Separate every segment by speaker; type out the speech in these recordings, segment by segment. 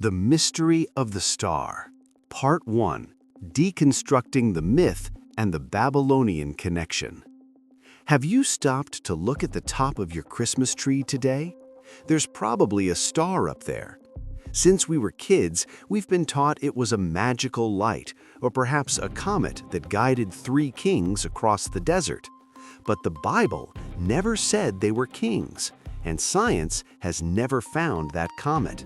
Speaker 1: The Mystery of the Star. Part 1. Deconstructing the Myth and the Babylonian Connection. Have you stopped to look at the top of your Christmas tree today? There's probably a star up there. Since we were kids, we've been taught it was a magical light, or perhaps a comet that guided 3 kings across the desert. But the Bible never said they were kings, and science has never found that comet.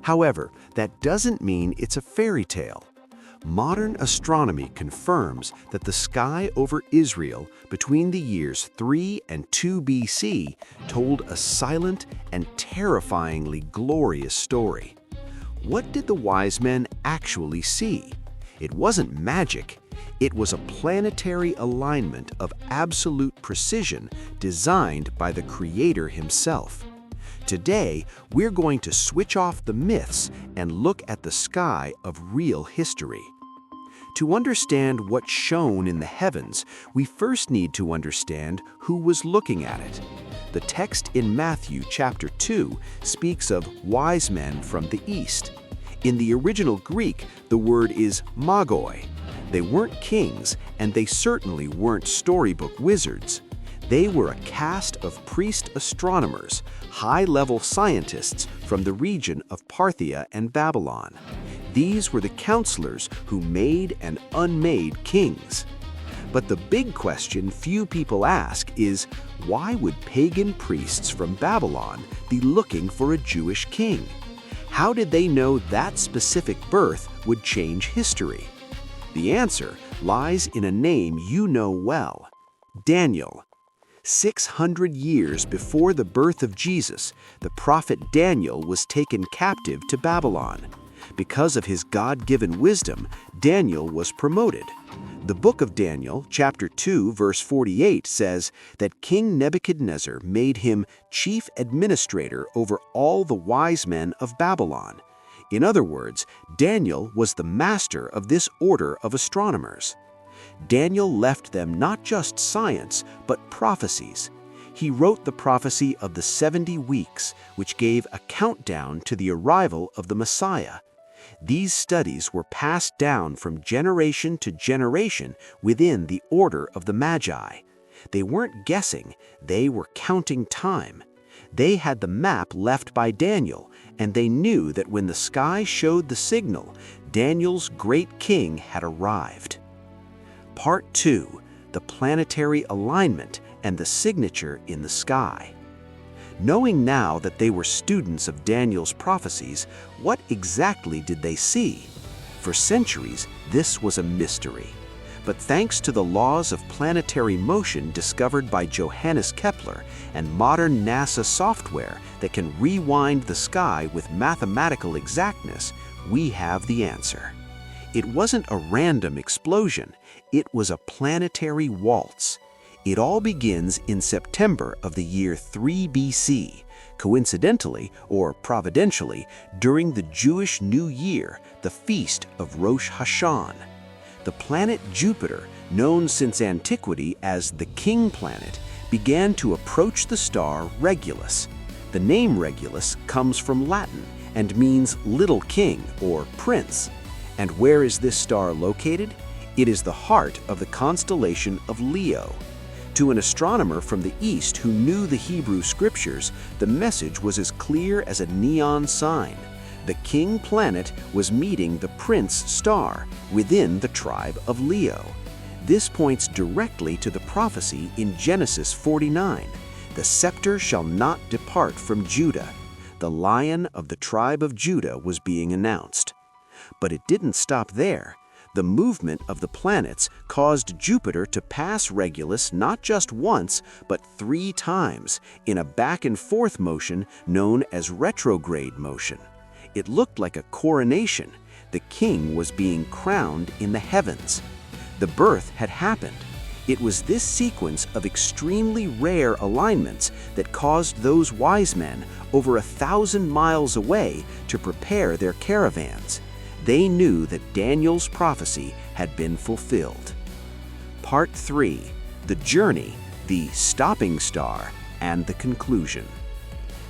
Speaker 1: However, that doesn't mean it's a fairy tale. Modern astronomy confirms that the sky over Israel between the years 3 and 2 BC told a silent and terrifyingly glorious story. What did the wise men actually see? It wasn't magic. It was a planetary alignment of absolute precision designed by the Creator himself. Today, we're going to switch off the myths and look at the sky of real history. To understand what's shown in the heavens, we first need to understand who was looking at it. The text in Matthew chapter 2 speaks of wise men from the east. In the original Greek, the word is magoi. They weren't kings, and they certainly weren't storybook wizards. They were a caste of priest astronomers, high-level scientists from the region of Parthia and Babylon. These were the counselors who made and unmade kings. But the big question few people ask is, why would pagan priests from Babylon be looking for a Jewish king? How did they know that specific birth would change history? The answer lies in a name you know well: Daniel. 600 years before the birth of Jesus, the prophet Daniel was taken captive to Babylon. Because of his God-given wisdom, Daniel was promoted. The book of Daniel, chapter 2, verse 48 says that King Nebuchadnezzar made him chief administrator over all the wise men of Babylon. In other words, Daniel was the master of this order of astronomers. Daniel left them not just science, but prophecies. He wrote the prophecy of the 70 weeks, which gave a countdown to the arrival of the Messiah. These studies were passed down from generation to generation within the order of the Magi. They weren't guessing, they were counting time. They had the map left by Daniel, and they knew that when the sky showed the signal, Daniel's great king had arrived. Part 2. The planetary alignment and the signature in the sky. Knowing now that they were students of Daniel's prophecies, what exactly did they see? For centuries, this was a mystery. But thanks to the laws of planetary motion discovered by Johannes Kepler and modern NASA software that can rewind the sky with mathematical exactness, we have the answer. It wasn't a random explosion, it was a planetary waltz. It all begins in September of the year 3 BC, coincidentally or providentially during the Jewish New Year, the feast of Rosh Hashanah. The planet Jupiter, known since antiquity as the king planet, began to approach the star Regulus. The name Regulus comes from Latin and means little king or prince. And where is this star located? It is the heart of the constellation of Leo. To an astronomer from the East who knew the Hebrew scriptures, the message was as clear as a neon sign. The king planet was meeting the prince star within the tribe of Leo. This points directly to the prophecy in Genesis 49. The scepter shall not depart from Judah. The Lion of the tribe of Judah was being announced. But it didn't stop there. The movement of the planets caused Jupiter to pass Regulus not just once, but 3 times in a back-and-forth motion known as Retrograde Motion. It looked like a coronation. The king was being crowned in the heavens. The birth had happened. It was this sequence of extremely rare alignments that caused those wise men over 1,000 miles away to prepare their caravans. They knew that Daniel's prophecy had been fulfilled. Part 3. The journey, the stopping star, and the conclusion.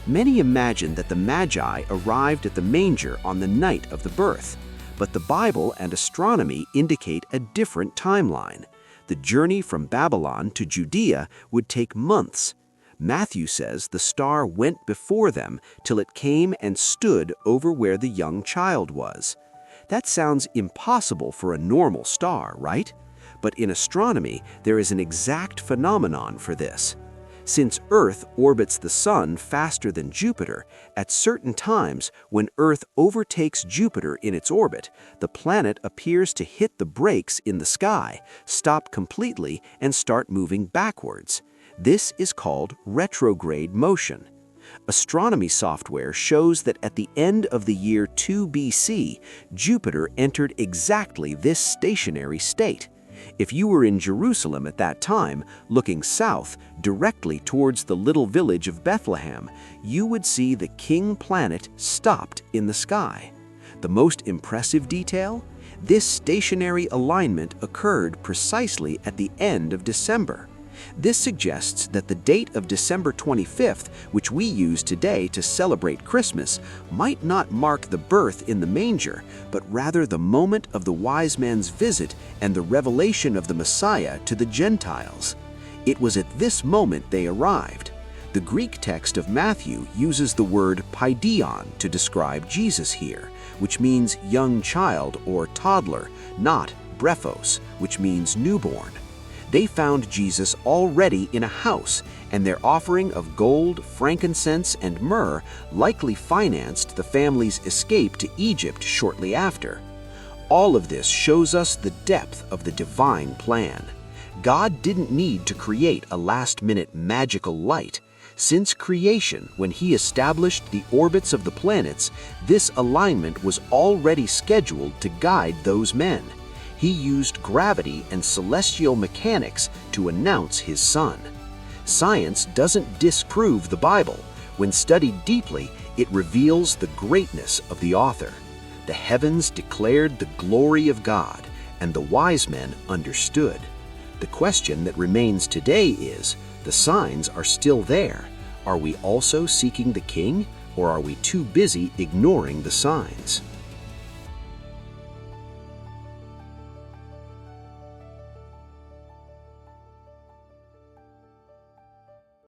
Speaker 1: Many imagine that the Magi arrived at the manger on the night of the birth, but the Bible and astronomy indicate a different timeline. The journey from Babylon to Judea would take months. Matthew says the star went before them till it came and stood over where the young child was. That sounds impossible for a normal star, right? But in astronomy, there is an exact phenomenon for this. Since Earth orbits the Sun faster than Jupiter, at certain times when Earth overtakes Jupiter in its orbit, the planet appears to hit the brakes in the sky, stop completely, and start moving backwards. This is called retrograde motion. Astronomy software shows that at the end of the year 2 BC, Jupiter entered exactly this stationary state. If you were in Jerusalem at that time, looking south, directly towards the little village of Bethlehem, you would see the king planet stopped in the sky. The most impressive detail? This stationary alignment occurred precisely at the end of December. This suggests that the date of December 25th, which we use today to celebrate Christmas, might not mark the birth in the manger, but rather the moment of the wise men's visit and the revelation of the Messiah to the Gentiles. It was at this moment they arrived. The Greek text of Matthew uses the word paidion to describe Jesus here, which means young child or toddler, not brephos, which means newborn. They found Jesus already in a house, and their offering of gold, frankincense, and myrrh likely financed the family's escape to Egypt shortly after. All of this shows us the depth of the divine plan. God didn't need to create a last-minute magical light. Since creation, when He established the orbits of the planets, this alignment was already scheduled to guide those men. He used gravity and celestial mechanics to announce His Son. Science doesn't disprove the Bible. When studied deeply, it reveals the greatness of the author. The heavens declared the glory of God, and the wise men understood. The question that remains today is, the signs are still there. Are we also seeking the King, or are we too busy ignoring the signs?